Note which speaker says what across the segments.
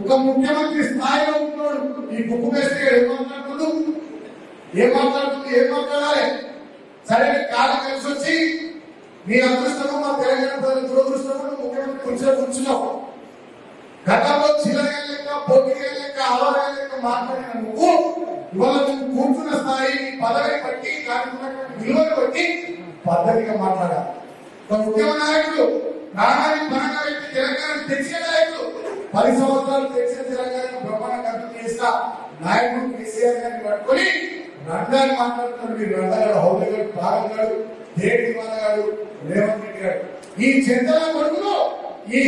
Speaker 1: ఒక ముఖ్యమంత్రి స్థాయిలో ఉన్నాడు. ఈ బుక్ వేస్తే ఏం మాట్లాడాలి? సరే కాలం కలిసి వచ్చి నీ అదృష్టము మా తెలంగాణ ప్రజల దురదృష్టము ముఖ్యమంత్రి కూర్చున్నావు. గతంలో చిల్లగా లెక్క పోటీగా లెక్క అలవాగా లెక్క మాట్లాడిన నువ్వు ఇవాళ నువ్వు కూర్చున్న స్థాయి పదవి బట్టి దానికి ఉన్నటువంటి విలువను బట్టి పద్ధతిగా మాట్లాడాలి. ఒక ఉద్యమ నాయకుడు ప్రాణాన్ని పరంగా పెట్టి తెలంగాణ తెచ్చే నాయకుడు 10 సంవత్సరాలు తెచ్చిన తెలంగాణ బ్రహ్మాండంగా అభివృద్ధి చేసిన నాయకుడు కేసీఆర్ గారిని పట్టుకొని రంగాన్ని మాట్లాడుతున్నారు. మీరు రంగాడు హౌలీ గారు భారత్ గారు దేవి గారు రేవంత్ రెడ్డి గారు ఈ చెంతల కొడుకులు ఈ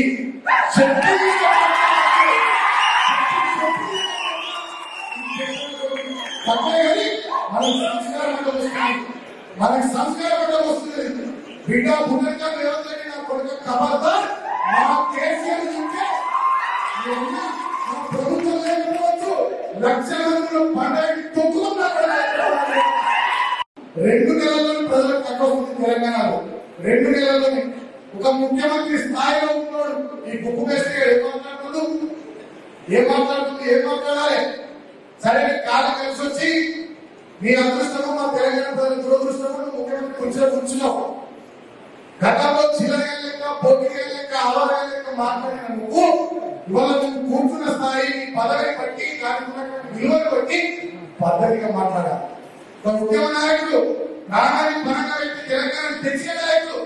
Speaker 1: మనకి సంస్కారం అంటే వస్తుంది. బిడ్డ పునర్గా రేవంత్ రెడ్డి నా కొడుకు ఖబర్దార్ మా కేసీఆర్ ఉంటే ప్రభుత్వం లేకపోవచ్చు. లక్షల మందిలో పండుగ తొక్కుతున్నారు. 2 నెలల్లో ప్రజలకు కట్టవుతుంది తెలంగాణలో. 2 నెలల్లోనే ఒక ముఖ్యమంత్రి స్థాయిలో ఉన్నాడు. ఈ బుక్ వేస్తే ఏం మాట్లాడాలి? సరే కాలం కలిసి వచ్చి నీ అదృష్టము మా తెలంగాణ ప్రజల దురదృష్టము ముఖ్యమంత్రి కూర్చున్నావు. గతంలో చిల్లగా లెక్క పోటీగా లెక్క అలవాగా లెక్క మాట్లాడిన నువ్వు ఇవాళ నువ్వు కూర్చున్న స్థాయి పదవి బట్టి దానికి ఉన్నటువంటి విలువను బట్టి పద్ధతిగా మాట్లాడాలి. ఒక ఉద్యమ నాయకుడు ప్రాణాన్ని పరంగా పెట్టి తెలంగాణ తెచ్చే నాయకుడు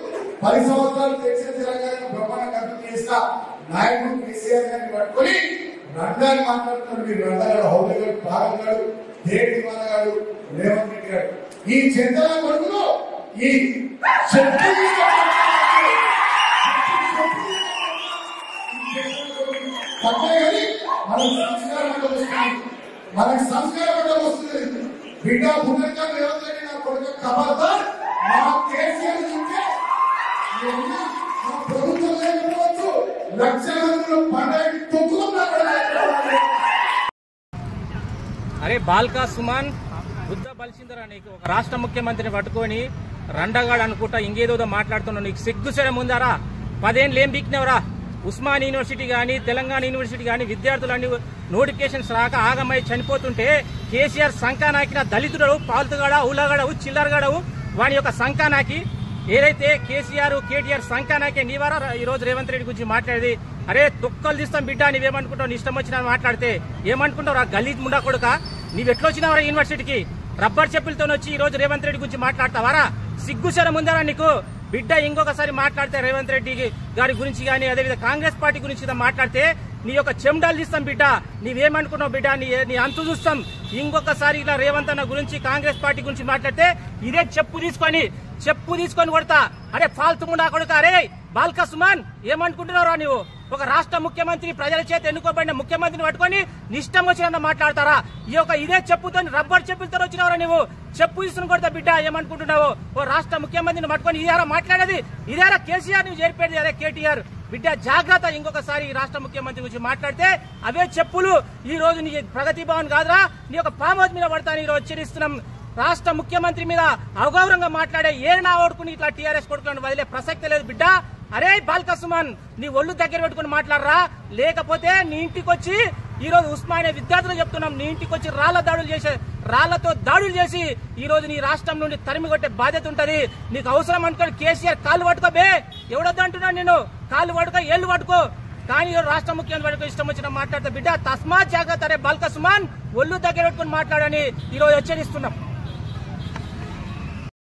Speaker 1: 10 సంవత్సరాలు తెచ్చిన తెలంగాణ బ్రహ్మాండంగా అభివృద్ధి చేసిన నాయకుడు కేసీఆర్ గారిని పట్టుకొని రంగాన్ని మాట్లాడుతున్నారు. మీరు రంగాడు హౌలీ గారు భారత్ గారు దేవి గారు రేవంత్ రెడ్డి గారు ఈ చెంతల కొడుకులు ఈ మనకి సంస్కారం అంటే వస్తుంది. బిడ్డ పునర్గా రేవంత్ రెడ్డి నా కొడుకు ఖబర్దార్ మా కేసీఆర్ ఉంటే ప్రభుత్వం లేకపోవచ్చు. లక్షల మందిలో పండుగ తొక్కుతున్నారు.
Speaker 2: అరే బాల్కా సుమన్ బుద్ధ బలిసిందరా నీకు? ఒక రాష్ట్ర ముఖ్యమంత్రిని పట్టుకొని రండగాడు అనుకుంటా ఇంకేదో మాట్లాడుతున్నావు. నీకు సిగ్గుసరం ఉందారా? 10 ఏళ్ళు ఏం బీక్నవరా? ఉస్మాన్ యూనివర్సిటీ గానీ తెలంగాణ యూనివర్సిటీ గానీ విద్యార్థులన్నీ నోటిఫికేషన్స్ రాక ఆగమై చనిపోతుంటే కేసీఆర్ సంకానాకిన దళితుడు పాల్తుగాడ ఊలగాడవు చిల్లరగాడవు వాడి యొక్క సంకానాకి ఏదైతే కేసీఆర్ కేటీఆర్ సంకానాకే నీవారా ఈ రోజు రేవంత్ రెడ్డి గురించి మాట్లాడేది? అరే తొక్కలు తీస్తాం బిడ్డ, నీవేమనుకుంటావు? నీ ఇష్టం వచ్చినా మాట్లాడితే ఏమనుకుంటావు? గలీజ్ ముండా కొడుక, నీవెట్లొచ్చినావరా యూనివర్సిటీకి? రబ్బర్ చెప్పులతో వచ్చి ఈ రోజు రేవంత్ రెడ్డి గురించి మాట్లాడతావారా? సిగ్గుశరం ఉందారా నీకు? బిడ్డ ఇంకొకసారి మాట్లాడితే రేవంత్ రెడ్డి గారి గురించి కానీ అదేవిధంగా కాంగ్రెస్ పార్టీ గురించి మాట్లాడితే నీ యొక్క చెండాలు తీస్తాం బిడ్డ. నీవేమనుకున్నావు బిడ్డ? నీ అంతు చూస్తాం. ఇంకొకసారి ఇలా రేవంత్ అన్న గురించి కాంగ్రెస్ పార్టీ గురించి మాట్లాడితే ఇదే చెప్పు తీసుకొని కొడతా. అరే ఫాల్తు ముండా కొడుక. అరే బాల్కా సుమన్ ఏమనుకుంటున్నారా నీవు? ఒక రాష్ట్ర ముఖ్యమంత్రి ప్రజల చేత ఎన్నుకోబడిన ముఖ్యమంత్రిని పట్టుకొని నిష్టం వచ్చిన మాట్లాడతారా? ఇదే చెప్పుతో రబ్బర్ చెప్పులతో వచ్చినవరా నీవు? చెప్పు తీసుకుని కొడతా బిడ్డ. ఏమనుకుంటున్నావు? ఓ రాష్ట్ర ముఖ్యమంత్రిని పట్టుకొని ఇదేరా మాట్లాడేది? ఇదేరా కేసీఆర్ నువ్వు చేరిపోయేది? అరే కేటీఆర్ బిడ్డ జాగ్రత్త, ఇంకొకసారి ఈ రాష్ట్ర ముఖ్యమంత్రి గురించి మాట్లాడితే అవే చెప్పులు ఈ రోజు నీ ప్రగతి భవన్ కాదురా నీ యొక్క ఫామ్ హౌస్ మీద పడతాను. ఈ రోజు హెచ్చరిస్తున్నాం. రాష్ట్ర ముఖ్యమంత్రి మీద అగౌరవంగా మాట్లాడే ఏ నా ఓడుకుని ఇట్లా టీఆర్ఎస్ కొడుకులను వదిలే ప్రసక్తి లేదు బిడ్డ. అరే బాల్కా సుమన్ నీ ఒళ్ళు దగ్గర పెట్టుకుని మాట్లాడరా? లేకపోతే నీ ఇంటికి వచ్చి ఈ రోజు ఉస్మానియా విద్యార్థులు చెప్తున్నాం, నీ ఇంటికి వచ్చి రాళ్లతో దాడులు చేసి ఈ రోజు నీ రాష్ట్రం నుండి తరిమి కొట్టే బాధ్యత ఉంటది. నీకు అవసరం అనుకోని కేసీఆర్ కాళ్ళు పట్టుకోబే. ఎవడొద్దు అంటున్నాను నేను? కాళ్ళు పట్టుకో, ఏళ్ళు పట్టుకో. కానీ రాష్ట్ర ముఖ్యమంత్రి ఇష్టం వచ్చిన మాట్లాడితే బిడ్డ తస్మాత్ జాగ్రత్త. అరే బాల్కా సుమన్ ఒళ్ళు దగ్గర పెట్టుకుని మాట్లాడని ఈ రోజు హెచ్చరిస్తున్నాం.